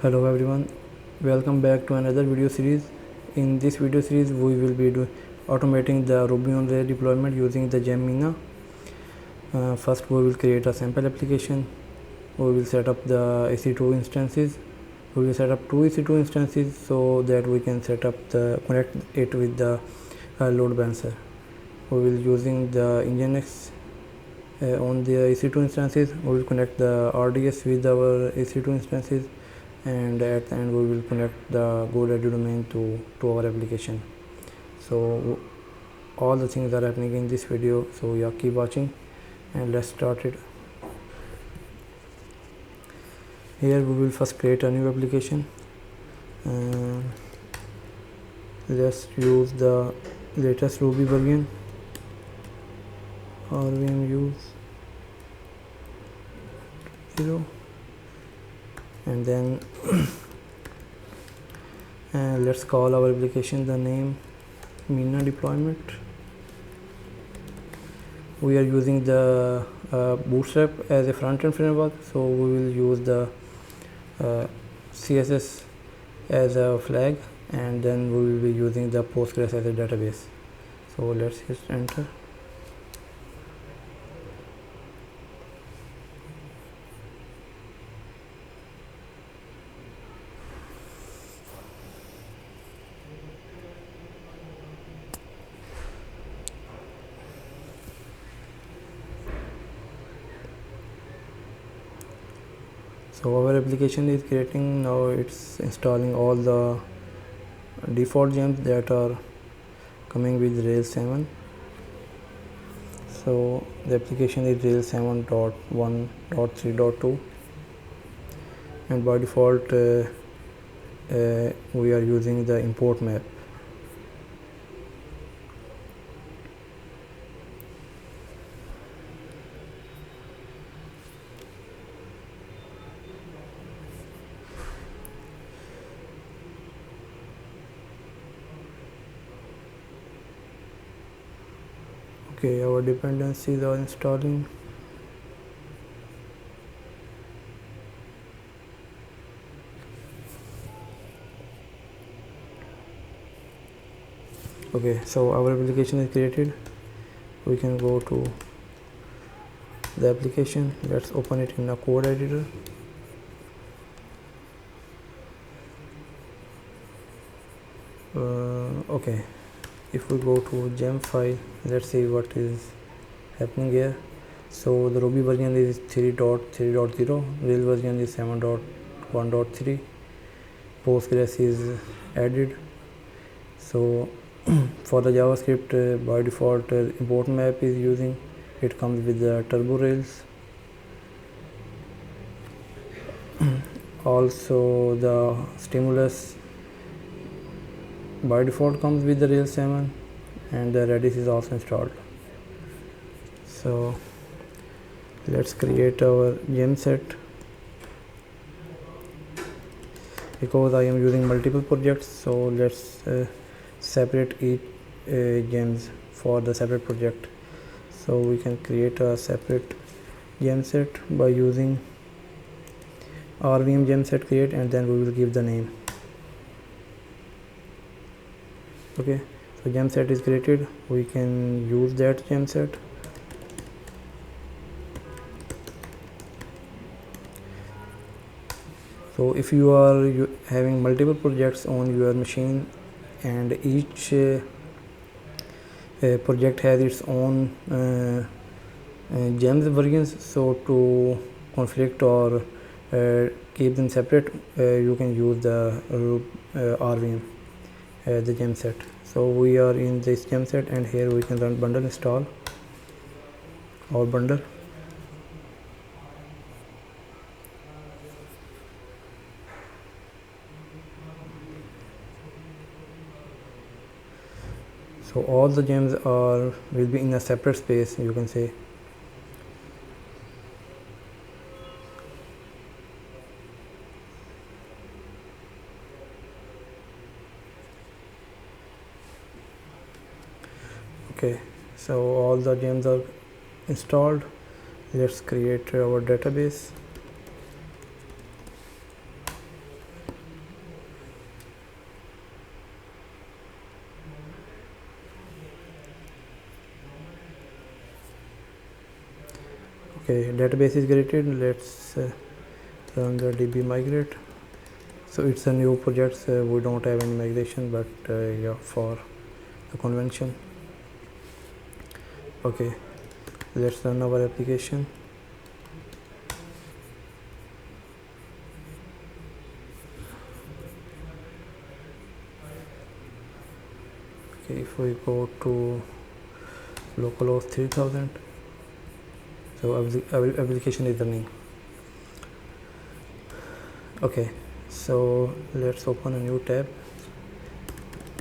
Hello everyone, welcome back to another video series. In this video series we will be automating the Ruby on Rails deployment using the gem Mina. First we will create a sample application. We will set up the EC2 instances. We will set up two EC2 instances so that we can connect it with the load balancer. We will using the Nginx on the EC2 instances. We will connect the RDS with our EC2 instances, and at the end we will connect the GoDaddy domain to our application. So all the things are happening in this video, so yeah, keep watching and let's start it. Here we will first create a new application. Let's use the latest Ruby version, RVM use 0, and then let's call our application the name Mina deployment. We are using the Bootstrap as a front-end framework, so we will use the CSS as a flag, and then we will be using the Postgres as a database. So let's hit enter. So our application is creating now. It's installing all the default gems that are coming with Rails 7. So the application is Rails 7.1.3.2, and by default we are using the import map. Okay, our dependencies are installing. Okay, so our application is created. We can go to the application. Let's open it in a code editor. Okay, if we go to gem file, let's see what is happening here. So the Ruby version is 3.3.0, Rails version is 7.1.3, Postgres is added. So for the JavaScript, by default import map is using. It comes with the turbo Rails. Also the stimulus by default comes with the Rails 7, and the Redis is also installed. So let's create our gem set. Because I am using multiple projects, so let's separate each gems for the separate project. So we can create a separate gem set by using RVM gem set create, and then we will give the name. Okay, so gem set is created. We can use that gem set. So if you are having multiple projects on your machine, and each project has its own gems versions, so to conflict or keep them separate, you can use the RVM the gem set. So we are in this gem set, and here we can run bundle install or bundle. So all the gems will be in a separate space, you can say. Okay, so all the gems are installed. Let's create our database. Okay, database is created. Let's run the db migrate. So it's a new project, we don't have any migration, but yeah, for the convention. Okay, let's run our application. Okay, if we go to localhost 3000, so application is running. Okay, so let's open a new tab.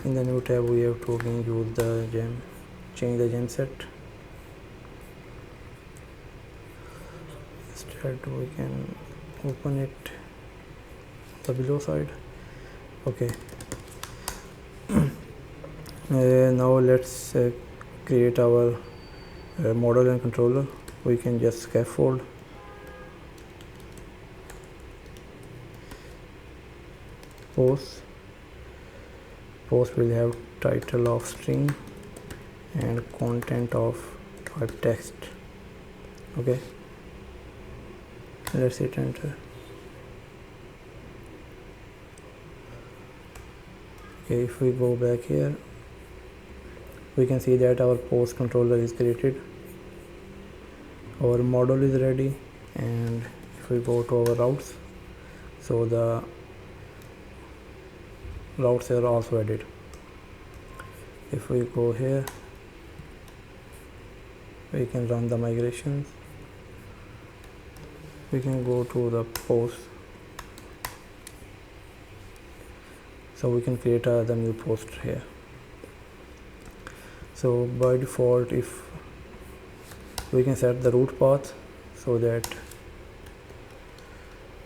In the new tab we have to again use the gem, change the gem set. Instead we can open it the below side. Okay, now let's create our model and controller. We can just scaffold. Post will have title of string and content of type text. Okay, let's hit enter. Okay, if we go back here, we can see that our post controller is created, our model is ready, and if we go to our routes, so the routes are also added. If we go here, we can run the migrations. We can go to the post, so we can create the new post here. So by default, if we can set the root path, so that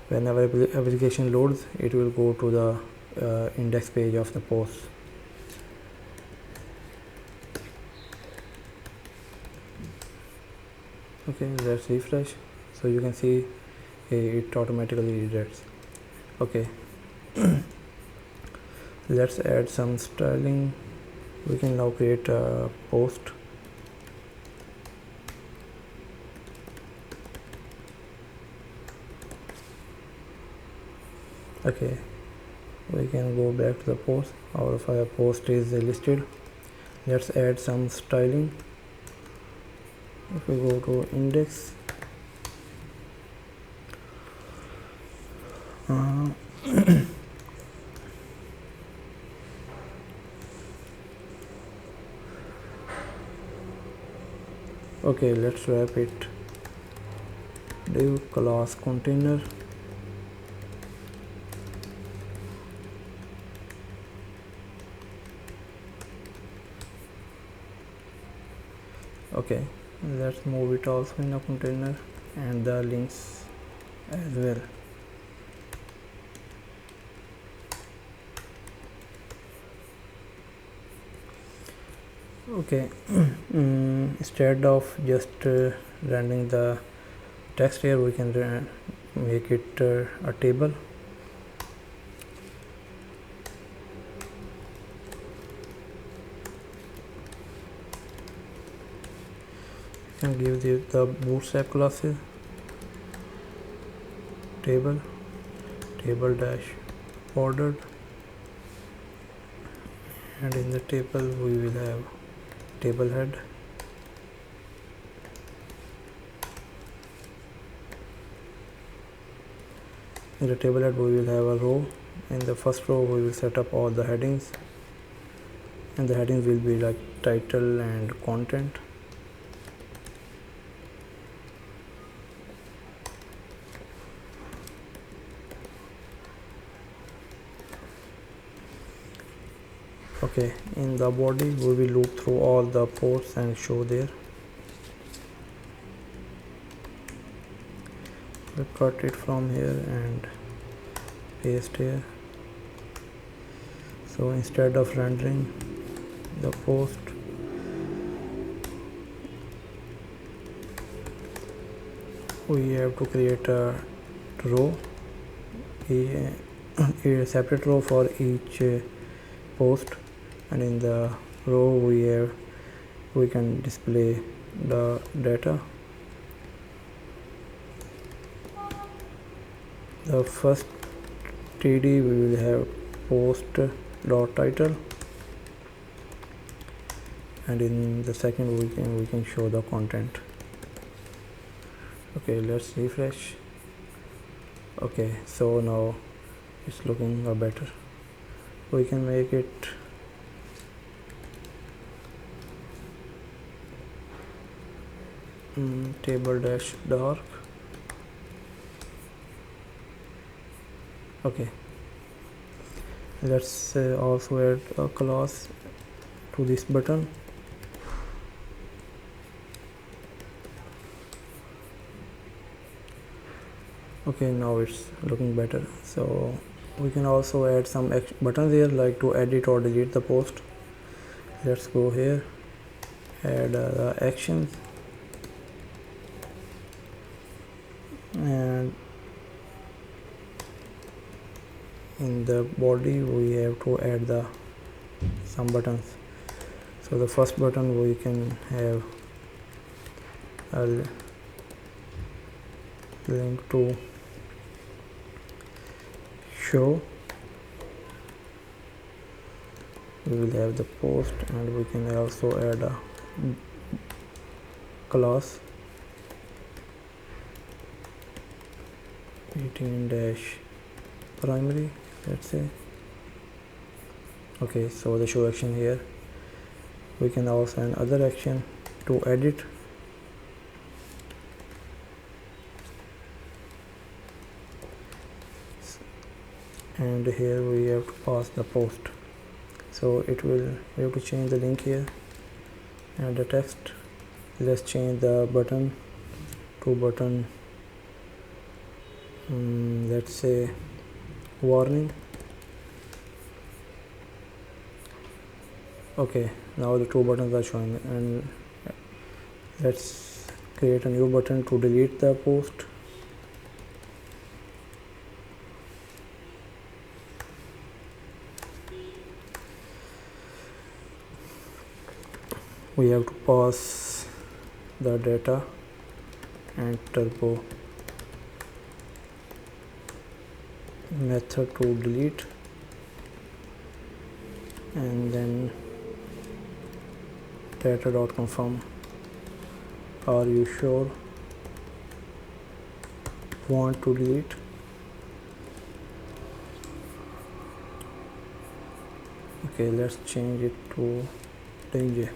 whenever application loads, it will go to the index page of the post. Okay, let's refresh. So you can see it automatically redirects. Okay, let's add some styling. We can now create a post. Okay, we can go back to the post. Our post is listed. Let's add some styling. If we go to index, okay, let's wrap it. Div class container. Okay, let's move it also in a container and the links as well. Okay, instead of just rendering the text here, we can make it a table. And give the bootstrap classes table dash ordered, and in the table we will have table head. In the table head we will have a row. In the first row we will set up all the headings, and the headings will be like title and content. Okay, in the body we will loop through all the ports and show there. We'll cut it from here and paste here. So instead of rendering the post, we have to create a row, a separate row for each post, and in the row we can display the data. the first td we will have post dot title, and in the second we can show the content. Okay, let's refresh. Okay, so now it's looking better. We can make it table dash dark. Okay, let's also add a class to this button. Okay, now it's looking better. So we can also add some buttons here, like to edit or delete the post. Let's go here, add the actions, and in the body we have to add some buttons. So the first button we can have a link to show. We will have the post, and we can also add a class 18-primary, let's say. Okay, so the show action here. We can also add other action to edit. And here we have to pass the post, so we have to change the link here and the text. Let's change the button to button, let's say warning. Okay, now the two buttons are showing, and let's create a new button to delete the post. We have to pass the data and turbo method to delete, and then data.confirm. Are you sure want to delete? Okay, let's change it to danger.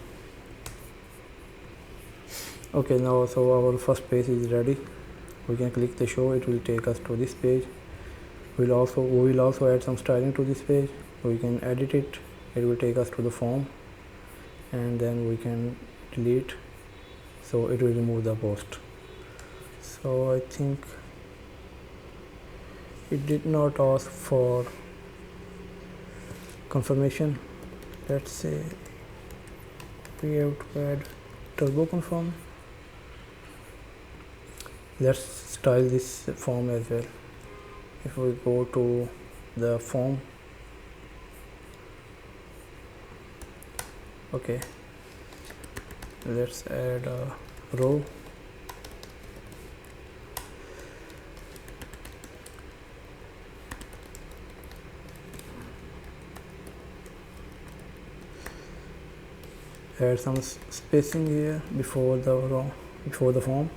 Okay, now so our first page is ready. We can click the show, it will take us to this page. We will also add some styling to this page. We can edit it, it will take us to the form, and then we can delete, so it will remove the post. So I think it did not ask for confirmation. Let's say we have to add turbo confirm. Let's style this form as well. If we go to the form, okay, let's add a row. Add some spacing here before the row, before the form.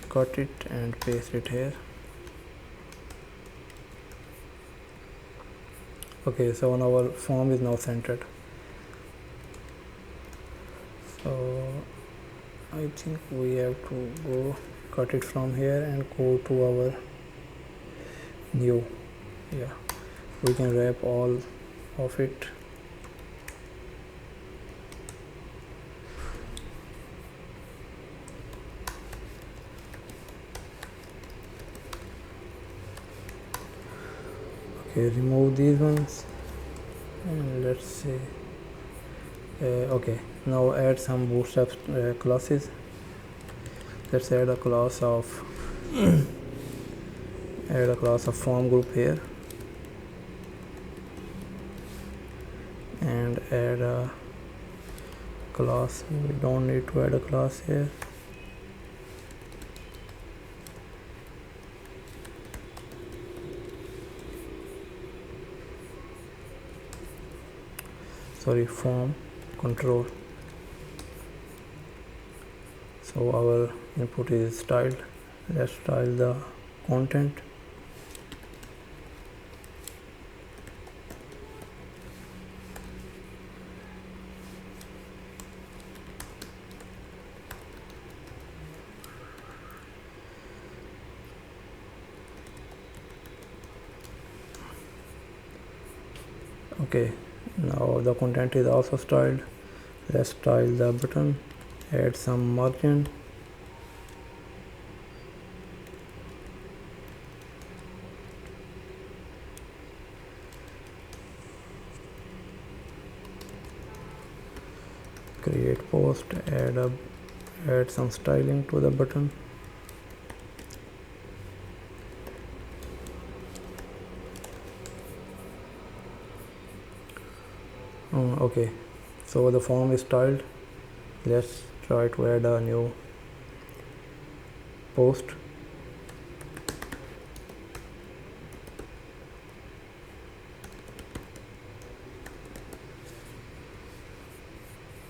Cut it and paste it here. Okay, so now our form is now centered. So I think we have to go cut it from here and go to our new. Yeah, we can wrap all of it. Okay, remove these ones, and let's see. Okay, now add some bootstrap classes. Let's add a class of form group here, and add a class. We don't need to add a class here. form control. So our input is styled. Let's style the content. Okay, now the content is also styled. Let's style the button, add some margin. Create post, add some styling to the button. Okay, so the form is styled. Let's try to add a new post.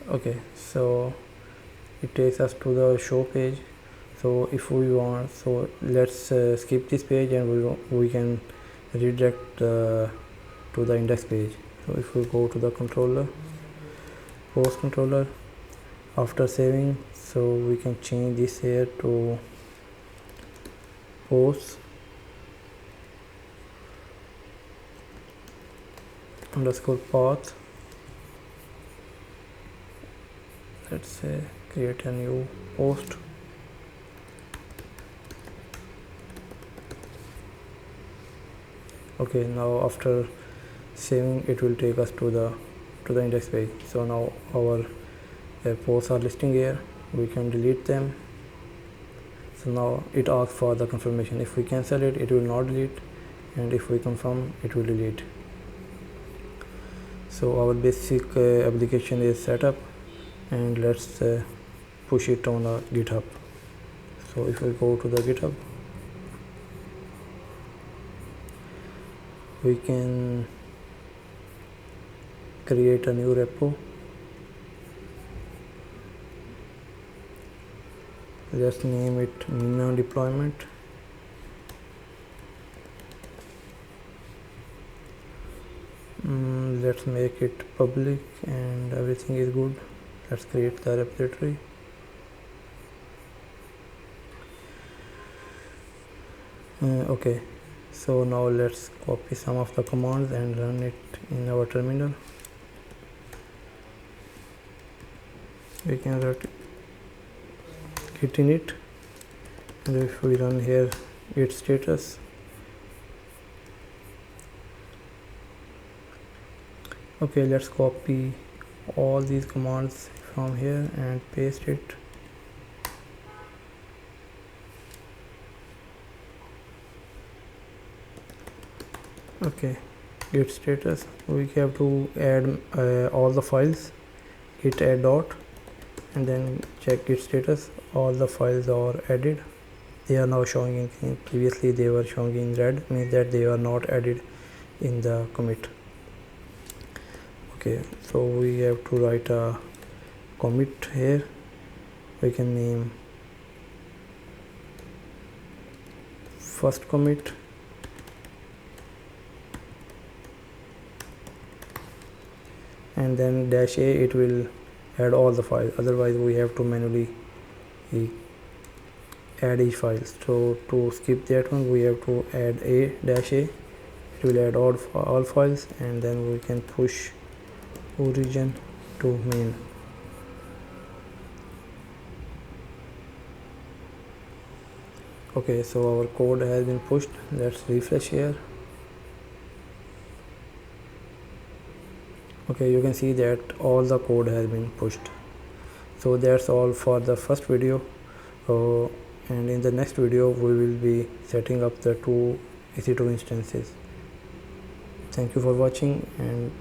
Okay, so it takes us to the show page. So if we want, so let's skip this page and we can redirect to the index page. So if we go to the controller, post controller, after saving, so we can change this here to post underscore path. Let's say create a new post. Okay, now after saving, it will take us to the index page. So now our posts are listing here. We can delete them. So now it asks for the confirmation. If we cancel it, it will not delete, and if we confirm, it will delete. So our basic application is set up, and let's push it on the GitHub. So if we go to the GitHub, we can create a new repo. Let's name it Mina deployment. Let's make it public and everything is good. Let's create the repository. Okay, so now let's copy some of the commands and run it in our terminal. We can write git init, and if we run here git status, okay, let's copy all these commands from here and paste it. Okay, git status, we have to add all the files, git add dot, and then check git status. All the files are added. They are now showing in green. Previously they were showing in red, means that they are not added in the commit. Okay, so we have to write a commit here. We can name first commit, and then -a, it will add all the files. Otherwise we have to manually add each file. So to skip that one, we have to add -a. It will add all files, and then we can push origin to main. Okay, so our code has been pushed. Let's refresh here. Okay, you can see that all the code has been pushed. So that's all for the first video, and in the next video we will be setting up the two EC2 instances. Thank you for watching, and